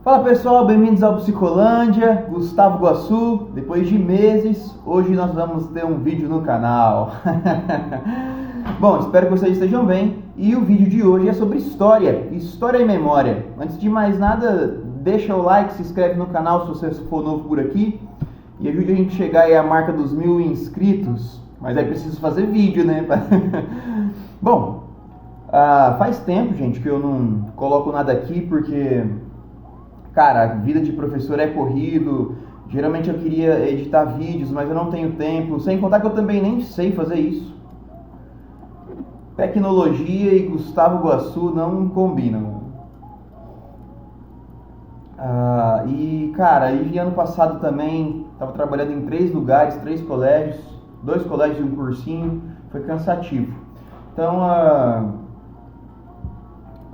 Fala pessoal, bem-vindos ao Psicolândia, Gustavo Guassu. Depois de meses, hoje nós vamos ter um vídeo no canal. Bom, espero que vocês estejam bem. E o vídeo de hoje é sobre história e memória. Antes de mais nada, deixa o like, se inscreve no canal se você for novo por aqui. E ajude a gente a chegar aí à marca dos 1000 inscritos. Mas é preciso fazer vídeo, né? Bom, faz tempo, gente, que eu não coloco nada aqui porque... Cara, a vida de professor é corrido, geralmente eu queria editar vídeos, mas eu não tenho tempo, sem contar que eu também nem sei fazer isso. Tecnologia e Gustavo Guassu não combinam. Cara, e ano passado também, estava trabalhando em 3 lugares, 3 colégios, 2 colégios e um cursinho, foi cansativo. Então,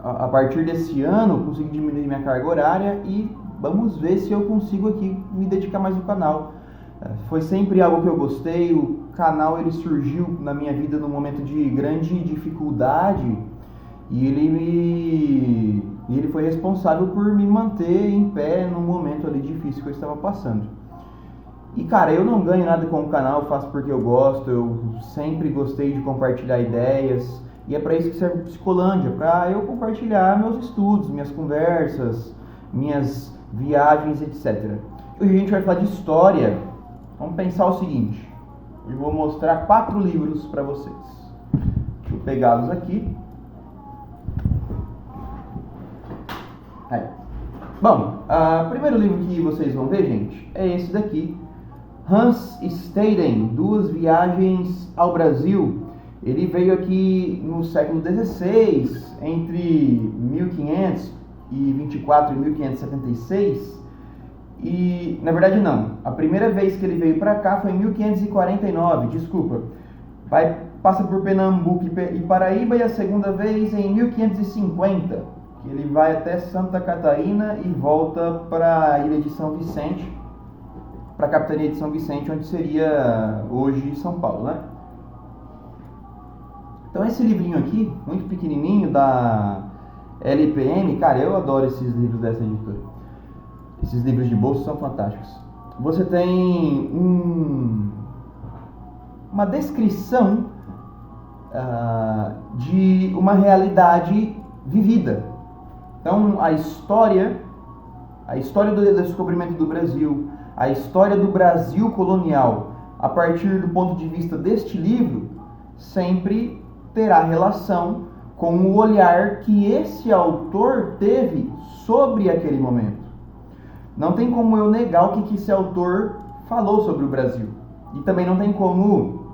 a partir desse ano, eu consegui diminuir minha carga horária e vamos ver se eu consigo aqui me dedicar mais ao canal. Foi sempre algo que eu gostei, o canal ele surgiu na minha vida num momento de grande dificuldade e ele foi responsável por me manter em pé num momento ali difícil que eu estava passando. E cara, eu não ganho nada com o canal, eu faço porque eu gosto, eu sempre gostei de compartilhar ideias. E é para isso que serve o Psicolândia, para eu compartilhar meus estudos, minhas conversas, minhas viagens, etc. Hoje a gente vai falar de história. Vamos pensar o seguinte. Eu vou mostrar 4 livros para vocês. Deixa eu pegá-los aqui. Aí. Bom, o primeiro livro que vocês vão ver, gente, é esse daqui. Hans Staden, Duas Viagens ao Brasil. Ele veio aqui no século XVI, entre 1524 e 1576, e na verdade não, a primeira vez que ele veio para cá foi em 1549, desculpa, passa por Pernambuco e Paraíba, e a segunda vez em 1550, que ele vai até Santa Catarina e volta para a ilha de São Vicente, para a capitania de São Vicente, onde seria hoje São Paulo, né? Então esse livrinho aqui, muito pequenininho, da LPM, cara, eu adoro esses livros dessa editora. Esses livros de bolso são fantásticos. Você tem uma descrição de uma realidade vivida. Então a história do descobrimento do Brasil, a história do Brasil colonial, a partir do ponto de vista deste livro, sempre terá relação com o olhar que esse autor teve sobre aquele momento. Não tem como eu negar o que esse autor falou sobre o Brasil. E também não tem como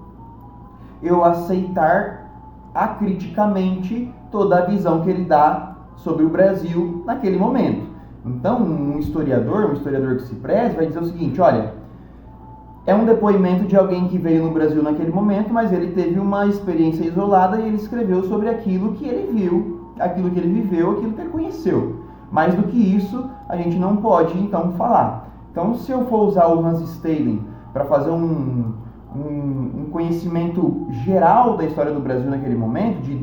eu aceitar acriticamente toda a visão que ele dá sobre o Brasil naquele momento. Então, um historiador que se preze vai dizer o seguinte, olha, é um depoimento de alguém que veio no Brasil naquele momento, mas ele teve uma experiência isolada e ele escreveu sobre aquilo que ele viu, aquilo que ele viveu, aquilo que ele conheceu. Mais do que isso, a gente não pode, então, falar. Então, se eu for usar o Hans Staden para fazer um conhecimento geral da história do Brasil naquele momento, de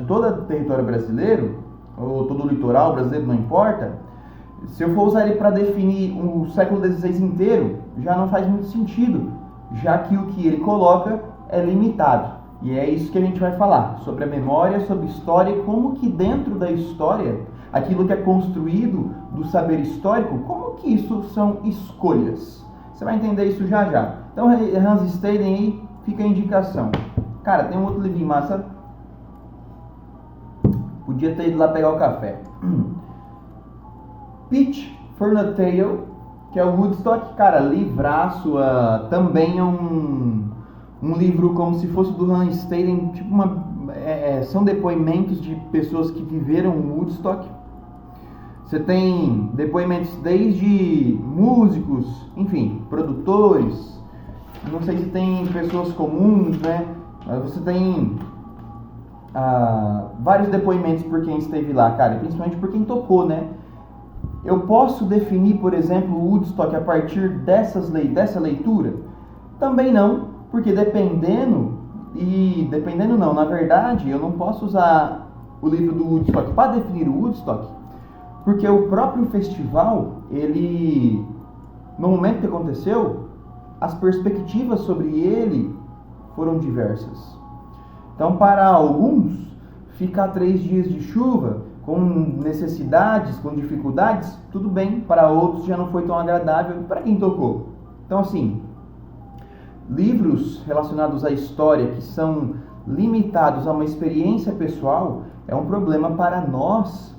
todo o território brasileiro, ou todo o litoral brasileiro, não importa, se eu for usar ele para definir o século XVI inteiro, já não faz muito sentido, já que o que ele coloca é limitado. E é isso que a gente vai falar, sobre a memória, sobre história, e como que dentro da história, aquilo que é construído do saber histórico, como que isso são escolhas. Você vai entender isso já já. Então, Hans Staden aí, fica a indicação. Cara, tem um outro livrinho massa. Podia ter ido lá pegar o café. Pitch for the Tale, que é o Woodstock, cara, livraço, também é um livro como se fosse do Hans Staden, tipo são depoimentos de pessoas que viveram Woodstock. Você tem depoimentos desde músicos, enfim, produtores, não sei se tem pessoas comuns, né, mas você tem vários depoimentos por quem esteve lá, cara, principalmente por quem tocou, né. Eu posso definir, por exemplo, o Woodstock a partir dessa leitura? Também não, porque na verdade, eu não posso usar o livro do Woodstock para definir o Woodstock, Porque o próprio festival, ele, no momento que aconteceu, as perspectivas sobre ele foram diversas. Então, para alguns, ficar 3 dias de chuva, com necessidades, com dificuldades, tudo bem. Para outros já não foi tão agradável. Para quem tocou? Então, assim, livros relacionados à história que são limitados a uma experiência pessoal é um problema para nós,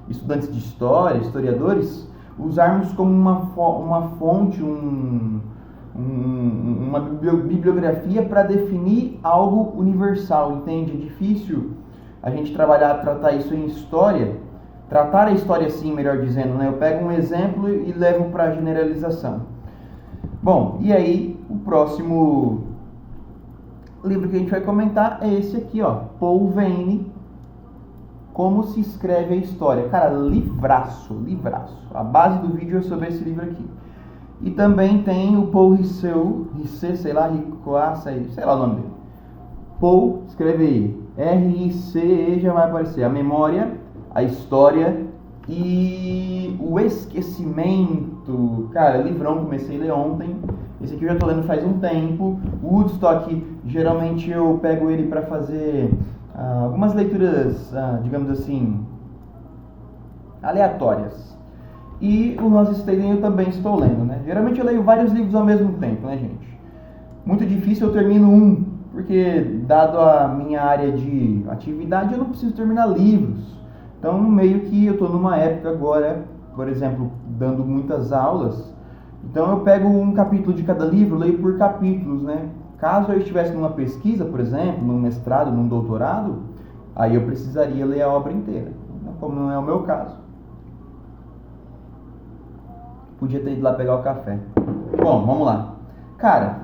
estudantes de história, historiadores, usarmos como uma fonte, uma bibliografia para definir algo universal, entende? É difícil a gente tratar isso em história, tratar a história assim, melhor dizendo, né? Eu pego um exemplo e levo para a generalização. Bom, e aí o próximo livro que a gente vai comentar é esse aqui, ó, Paul Veyne, Como se escreve a história. Cara, livraço. A base do vídeo é sobre esse livro aqui. E também tem o Paul Ricoeur, sei lá o nome dele. Paul, escreve aí, R-I-C-E, já vai aparecer. A memória, a história e o esquecimento. Cara, livrão, comecei a ler ontem. Esse aqui eu já tô lendo faz um tempo. O Woodstock, geralmente eu pego ele para fazer algumas leituras, digamos assim, aleatórias. E o Hans Staden eu também estou lendo, né? Geralmente eu leio vários livros ao mesmo tempo, né, gente? Muito difícil eu termino um, porque dado a minha área de atividade eu não preciso terminar livros. Então meio que eu estou numa época agora, por exemplo, dando muitas aulas. Então eu pego um capítulo de cada livro, leio por capítulos, né? Caso eu estivesse numa pesquisa, por exemplo, num mestrado, num doutorado, aí eu precisaria ler a obra inteira, como não é o meu caso. Podia ter ido lá pegar o café. Bom, vamos lá. Cara,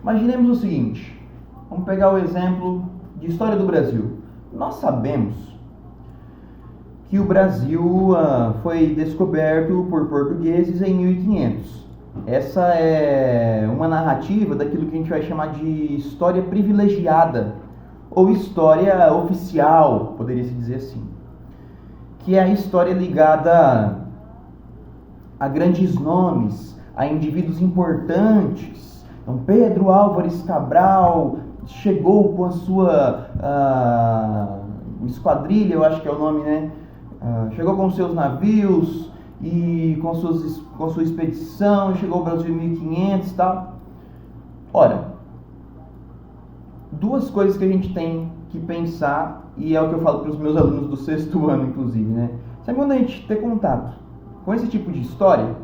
imaginemos o seguinte. Vamos pegar o exemplo de história do Brasil. Nós sabemos que o Brasil foi descoberto por portugueses em 1500. Essa é uma narrativa daquilo que a gente vai chamar de história privilegiada, ou história oficial, poderia-se dizer assim. Que é a história ligada a grandes nomes, a indivíduos importantes. Então, Pedro Álvares Cabral chegou com a sua esquadrilha, eu acho que é o nome, né? Chegou com seus navios e com sua expedição, chegou ao Brasil em 1500 e tal. Ora, duas coisas que a gente tem que pensar, e é o que eu falo para os meus alunos do 6º ano, inclusive, né? Sabe quando a gente ter contato com esse tipo de história,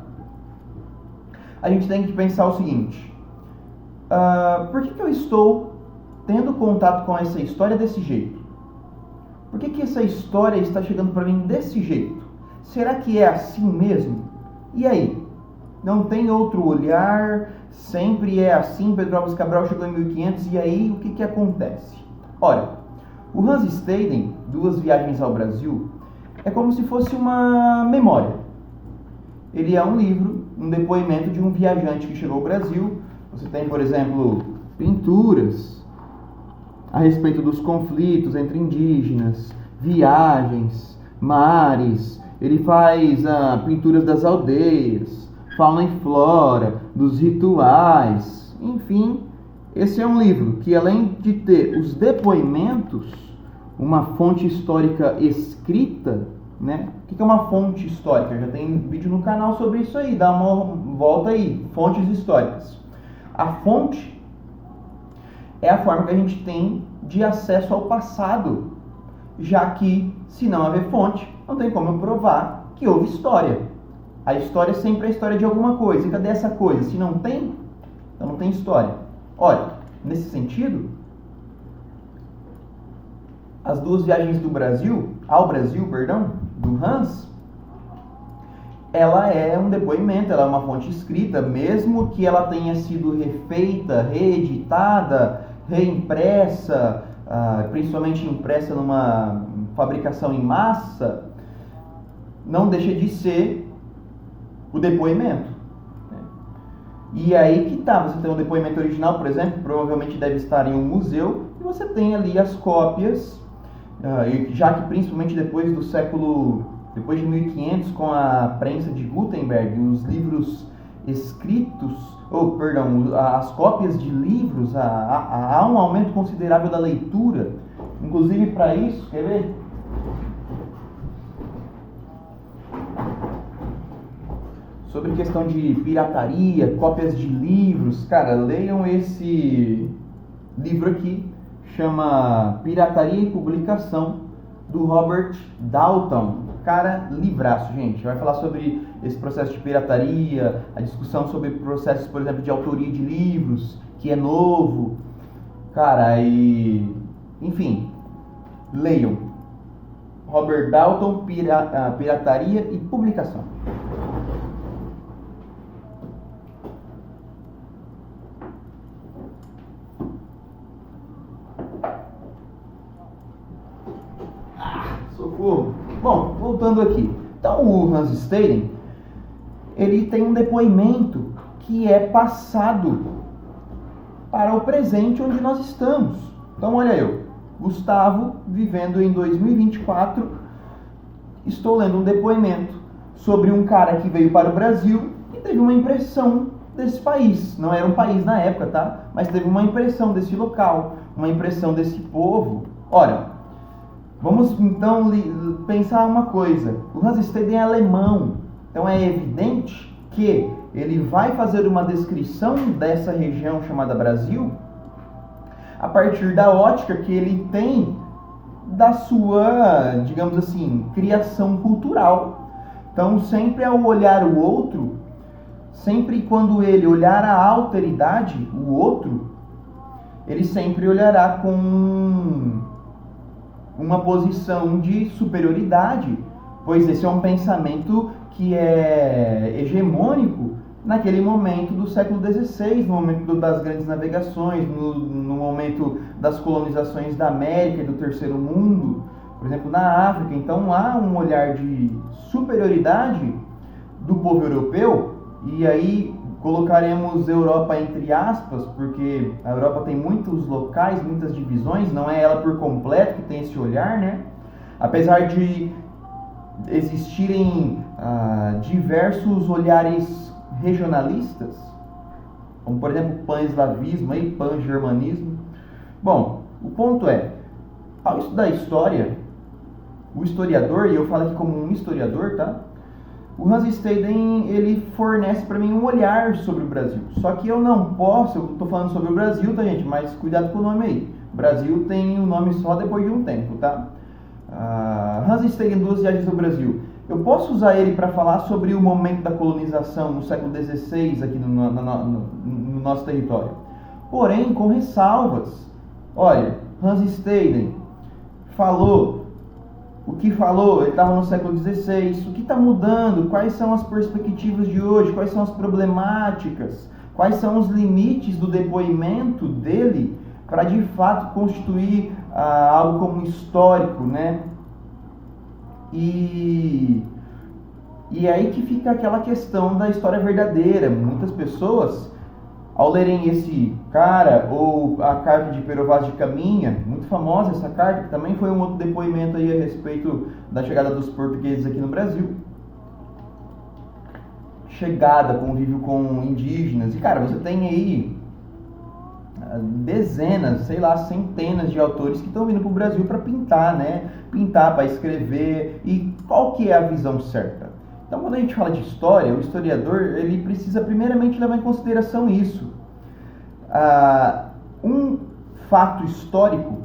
a gente tem que pensar o seguinte: por que eu estou tendo contato com essa história desse jeito? Por que essa história está chegando para mim desse jeito? Será que é assim mesmo? E aí? Não tem outro olhar? Sempre é assim? Pedro Álvares Cabral chegou em 1500 e aí o que acontece? Olha, o Hans Staden, Duas Viagens ao Brasil, é como se fosse uma memória. Ele é um livro, um depoimento de um viajante que chegou ao Brasil. Você tem, por exemplo, pinturas a respeito dos conflitos entre indígenas, viagens, mares. Ele faz pinturas das aldeias, fauna e flora, dos rituais. Enfim, esse é um livro que, além de ter os depoimentos, uma fonte histórica escrita, né? O que é uma fonte histórica? Já tem vídeo no canal sobre isso aí, dá uma volta aí, fontes históricas. A fonte é a forma que a gente tem de acesso ao passado, já que, se não haver fonte, não tem como eu provar que houve história. A história sempre é a história de alguma coisa. E cadê essa coisa? Se não tem, então não tem história. Olha, nesse sentido, as Duas Viagens do Brasil, do Hans, ela é um depoimento, ela é uma fonte escrita, mesmo que ela tenha sido refeita, reeditada, reimpressa, principalmente impressa numa fabricação em massa, não deixa de ser o depoimento. E aí que tá, você tem um depoimento original, por exemplo, provavelmente deve estar em um museu, e você tem ali as cópias já que principalmente depois de 1500, com a prensa de Gutenberg, os livros escritos, as cópias de livros, há um aumento considerável da leitura. Inclusive para isso, quer ver? Sobre questão de pirataria, cópias de livros, cara, leiam esse livro aqui, chama Pirataria e Publicação, do Robert Dalton. Cara, livraço, gente. Vai falar sobre esse processo de pirataria, a discussão sobre processos, por exemplo, de autoria de livros, que é novo. Cara, enfim, leiam. Robert Dalton, Pirataria e Publicação. Socorro. Bom, voltando aqui. Então, o Hans Staden, ele tem um depoimento que é passado para o presente onde nós estamos. Então, olha eu, Gustavo, vivendo em 2024, estou lendo um depoimento sobre um cara que veio para o Brasil e teve uma impressão desse país. Não era um país na época, tá? Mas teve uma impressão desse local, uma impressão desse povo. Ora, vamos então pensar uma coisa. O Hans Staden é alemão, então é evidente que ele vai fazer uma descrição dessa região chamada Brasil a partir da ótica que ele tem da sua, digamos assim, criação cultural. Então, sempre ao olhar o outro, sempre quando ele olhar a alteridade, o outro, ele sempre olhará com uma posição de superioridade, pois esse é um pensamento que é hegemônico naquele momento do século XVI, no momento das grandes navegações, no momento das colonizações da América e do Terceiro Mundo, por exemplo, na África. Então há um olhar de superioridade do povo europeu, e aí colocaremos Europa entre aspas, porque a Europa tem muitos locais, muitas divisões, não é ela por completo que tem esse olhar, né? Apesar de existirem diversos olhares regionalistas, como por exemplo pan-eslavismo e pan-germanismo. Bom, o ponto é, ao estudar história, o historiador, e eu falo aqui como um historiador, tá? O Hans Staden, ele fornece para mim um olhar sobre o Brasil. Só que eu não posso, eu estou falando sobre o Brasil, tá, gente? Mas cuidado com o nome aí. Brasil tem um nome só depois de um tempo, tá? Hans Staden, Duas Viagens ao Brasil. Eu posso usar ele para falar sobre o momento da colonização no século XVI aqui no nosso território. Porém, com ressalvas. Olha, Hans Staden falou o que falou, ele estava no século XVI, o que está mudando, quais são as perspectivas de hoje, quais são as problemáticas, quais são os limites do depoimento dele para de fato constituir algo como histórico, né? E aí que fica aquela questão da história verdadeira. Muitas pessoas, ao lerem esse cara, ou a carta de Pero Vaz de Caminha, muito famosa essa carta, que também foi um outro depoimento aí a respeito da chegada dos portugueses aqui no Brasil. Chegada, convívio com indígenas. E cara, você tem aí dezenas, sei lá, centenas de autores que estão vindo para o Brasil para pintar, né? Pintar, para escrever. E qual que é a visão certa? Então, quando a gente fala de história, o historiador, ele precisa primeiramente levar em consideração isso. Um fato histórico,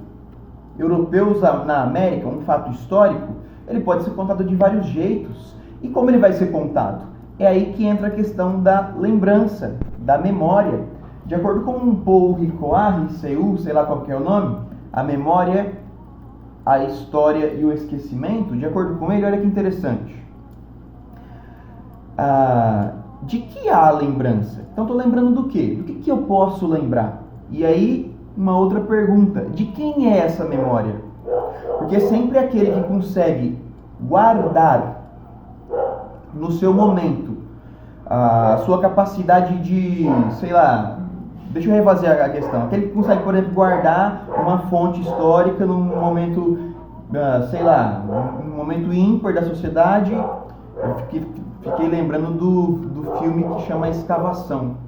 europeus na América, um fato histórico, ele pode ser contado de vários jeitos. E como ele vai ser contado? É aí que entra a questão da lembrança, da memória. De acordo com Paul Ricoeur, sei lá qual que é o nome, a memória, a história e o esquecimento, de acordo com ele, olha que interessante. De que há a lembrança? Então estou lembrando do quê? Do que eu posso lembrar? E aí, uma outra pergunta, de quem é essa memória? Porque sempre aquele que consegue guardar no seu momento a sua capacidade de, sei lá, deixa eu refazer a questão. Aquele que consegue, por exemplo, guardar uma fonte histórica num momento sei lá, um momento ímpar da sociedade, eu fiquei lembrando do filme que chama Escavação.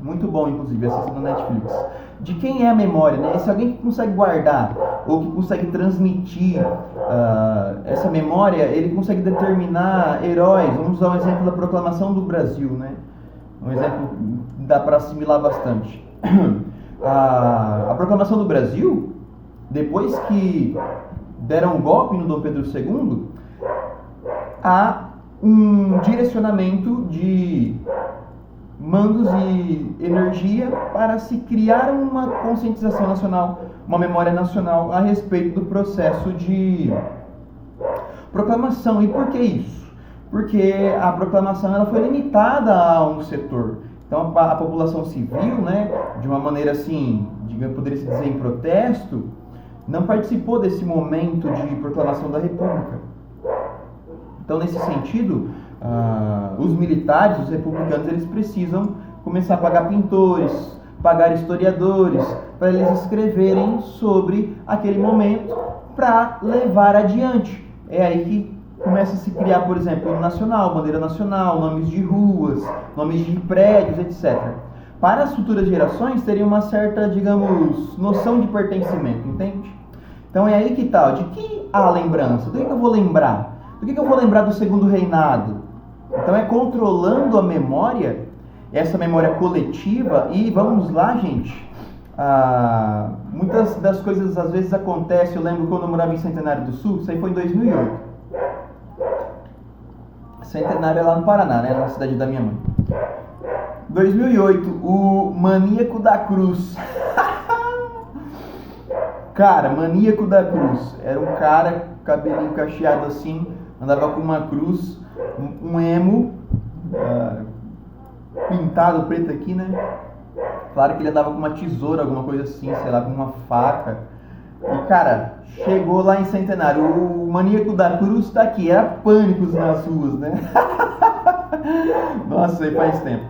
Muito bom, inclusive, assistindo na Netflix. De quem é a memória, né? Se alguém que consegue guardar ou que consegue transmitir essa memória, ele consegue determinar heróis. Vamos usar um exemplo da Proclamação do Brasil, né? Um exemplo que dá para assimilar bastante. A Proclamação do Brasil, depois que deram um golpe no Dom Pedro II, há um direcionamento de mandos e energia para se criar uma conscientização nacional, uma memória nacional a respeito do processo de proclamação. E por que isso? Porque a proclamação ela foi limitada a um setor. Então a população civil, né, de uma maneira assim, poderia se dizer em protesto, não participou desse momento de proclamação da República. Então, nesse sentido, os militares, os republicanos, eles precisam começar a pagar pintores, pagar historiadores, para eles escreverem sobre aquele momento para levar adiante. É aí que começa a se criar, por exemplo, hino nacional, bandeira nacional, nomes de ruas, nomes de prédios, etc. Para as futuras gerações, teria uma certa, digamos, noção de pertencimento, entende? Então é aí que tá, de que há lembrança? Do que eu vou lembrar? Do que eu vou lembrar do segundo reinado? Então é controlando a memória, essa memória coletiva, e vamos lá, gente, muitas das coisas às vezes acontecem. Eu lembro quando eu morava em Centenário do Sul, isso aí foi em 2008. Centenário é lá no Paraná, né, na cidade da minha mãe. 2008, o Maníaco da Cruz. Cara, Maníaco da Cruz. Era um cara, cabelinho cacheado assim, andava com uma cruz, um emo, pintado preto aqui, né? Claro que ele andava com uma tesoura, alguma coisa assim, sei lá, com uma faca. E, cara, chegou lá em Centenário, o Maníaco da Cruz tá aqui, era pânicos nas ruas, né? Nossa, aí faz tempo.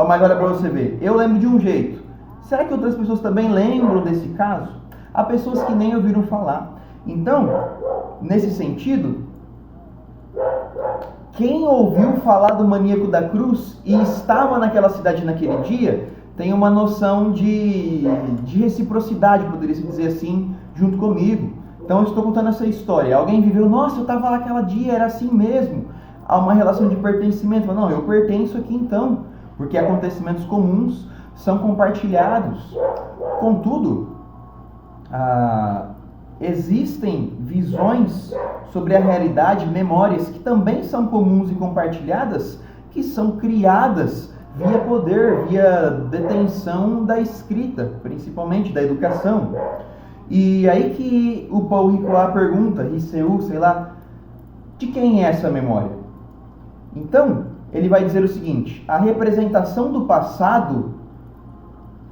Mas olha pra você ver, eu lembro de um jeito. Será que outras pessoas também lembram desse caso? Há pessoas que nem ouviram falar. Então, nesse sentido, quem ouviu falar do Maníaco da Cruz e estava naquela cidade naquele dia, tem uma noção de reciprocidade, poderia-se dizer assim, junto comigo. Então eu estou contando essa história. Alguém viveu, nossa, eu estava lá aquele dia, era assim mesmo. Há uma relação de pertencimento. Não, eu pertenço aqui então, porque acontecimentos comuns são compartilhados. Contudo, existem visões sobre a realidade, memórias que também são comuns e compartilhadas, que são criadas via poder, via detenção da escrita, principalmente da educação. E aí que o Paul Ricoeur pergunta, Riceu, sei lá, de quem é essa memória? Então, ele vai dizer o seguinte: a representação do passado,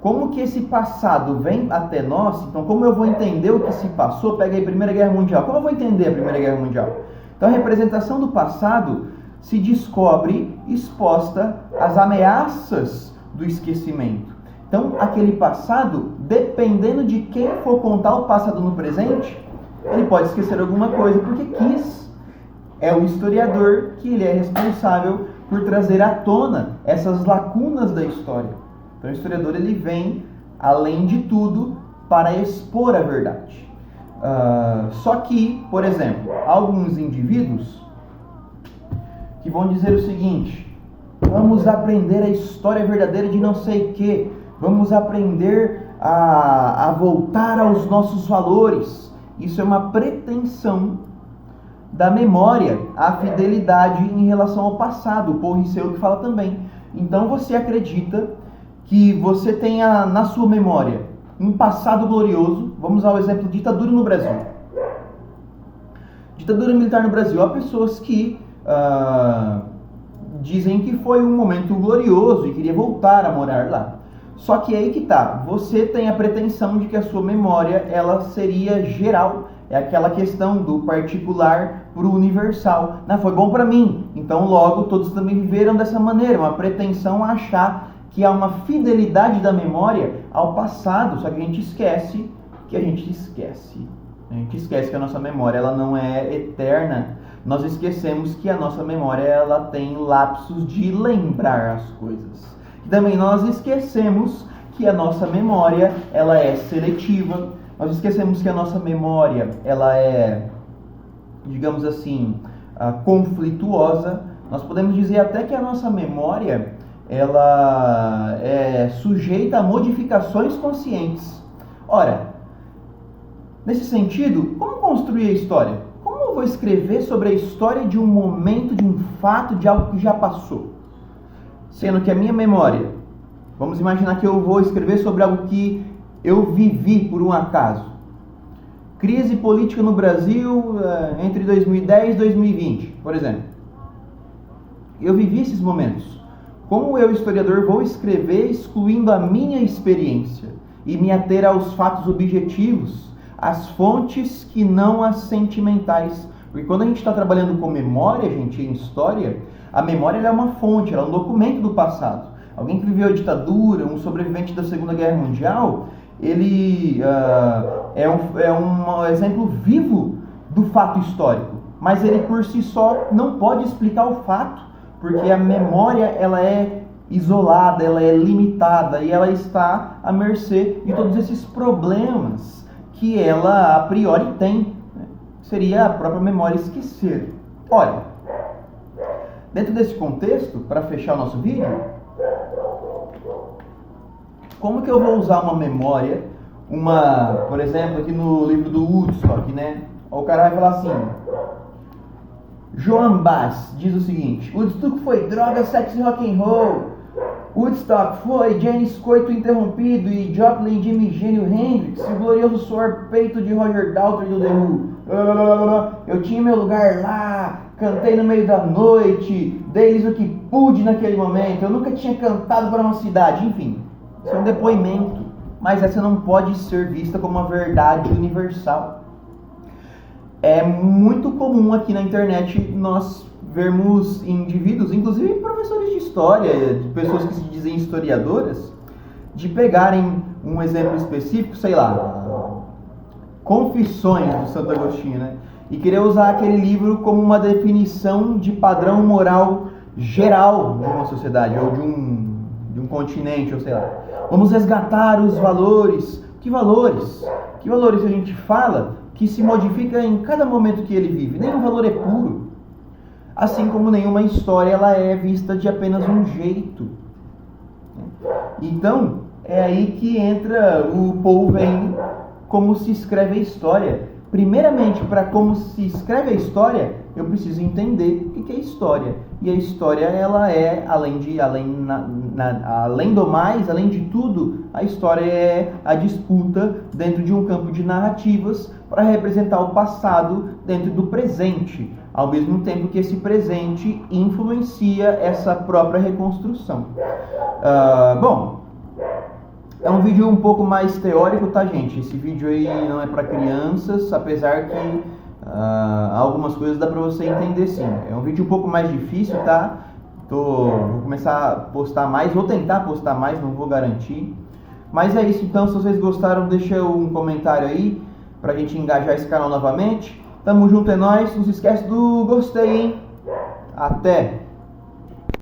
como que esse passado vem até nós, então como eu vou entender o que se passou? Pega aí Primeira Guerra Mundial, como eu vou entender a Primeira Guerra Mundial? Então a representação do passado se descobre exposta às ameaças do esquecimento. Então aquele passado, dependendo de quem for contar o passado no presente, ele pode esquecer alguma coisa porque quis. É o historiador que ele é responsável por trazer à tona essas lacunas da história. Então o historiador ele vem, além de tudo, para expor a verdade. Só que, por exemplo, alguns indivíduos que vão dizer o seguinte: vamos aprender a história verdadeira de não sei o que, vamos aprender a voltar aos nossos valores. Isso é uma pretensão da memória, a fidelidade em relação ao passado. O Paul Ricoeur que fala também. Então você acredita que você tenha na sua memória um passado glorioso. Vamos ao exemplo de ditadura no Brasil. Ditadura militar no Brasil. Há pessoas que dizem que foi um momento glorioso e queria voltar a morar lá. Só que aí que tá, você tem a pretensão de que a sua memória ela seria geral. É aquela questão do particular para o universal. Não, foi bom para mim, então logo todos também viveram dessa maneira. Uma pretensão a achar que há uma fidelidade da memória ao passado, só que a gente esquece que a gente esquece. A gente esquece que a nossa memória ela não é eterna. Nós esquecemos que a nossa memória ela tem lapsos de lembrar as coisas. E também nós esquecemos que a nossa memória ela é seletiva. Nós esquecemos que a nossa memória ela é, digamos assim, conflituosa. Nós podemos dizer até que a nossa memória ela é sujeita a modificações conscientes. Ora, nesse sentido, como construir a história? Como eu vou escrever sobre a história de um momento, de um fato, de algo que já passou? Sendo que a minha memória, vamos imaginar que eu vou escrever sobre algo que eu vivi por um acaso. Crise política no Brasil entre 2010 e 2020, por exemplo. Eu vivi esses momentos. Como eu, historiador, vou escrever excluindo a minha experiência e me ater aos fatos objetivos, às fontes que não as sentimentais? Porque quando a gente está trabalhando com memória, gente, em história, a memória ela é uma fonte, ela é um documento do passado. Alguém que viveu a ditadura, um sobrevivente da Segunda Guerra Mundial, ele é um exemplo vivo do fato histórico. Mas ele por si só não pode explicar o fato, porque a memória ela é isolada, ela é limitada e ela está à mercê de todos esses problemas que ela a priori tem. Seria a própria memória esquecer. Olha, dentro desse contexto, para fechar o nosso vídeo, como que eu vou usar uma memória, por exemplo, aqui no livro do Woodstock, né? O cara vai falar assim: Joan Bass diz o seguinte: Woodstock foi droga, sexo e rock and roll. Woodstock foi Janis Coito interrompido e Joplin, Jimi Gênio, Hendrix e o glorioso suor peito de Roger Daltrey do The Who. Eu tinha meu lugar lá, cantei no meio da noite, dei-lhes o que pude naquele momento. Eu nunca tinha cantado para uma cidade. Enfim, isso é um depoimento, mas essa não pode ser vista como uma verdade universal. É muito comum aqui na internet nós vermos indivíduos, inclusive professores de história, de pessoas que se dizem historiadoras, de pegarem um exemplo específico, sei lá, Confissões do Santo Agostinho, né? E querer usar aquele livro como uma definição de padrão moral geral de uma sociedade, ou de um continente, ou sei lá. Vamos resgatar os valores. Que valores? Que valores a gente fala que se modifica em cada momento que ele vive? Nenhum valor é puro. Assim como nenhuma história ela é vista de apenas um jeito. Então, é aí que entra o Paul Venn, como se escreve a história. Primeiramente, para como se escreve a história, eu preciso entender o que é história. E a história, ela é, além do mais, além de tudo, a história é a disputa dentro de um campo de narrativas para representar o passado dentro do presente, ao mesmo tempo que esse presente influencia essa própria reconstrução. Bom, é um vídeo um pouco mais teórico, tá, gente? Esse vídeo aí não é para crianças, apesar que algumas coisas dá para você entender sim. É um vídeo um pouco mais difícil, tá? Vou começar a postar mais, vou tentar postar mais, não vou garantir. Mas é isso então, se vocês gostaram, deixa um comentário aí pra gente engajar esse canal novamente. Tamo junto, é nóis. Não se esquece do gostei, hein? Até!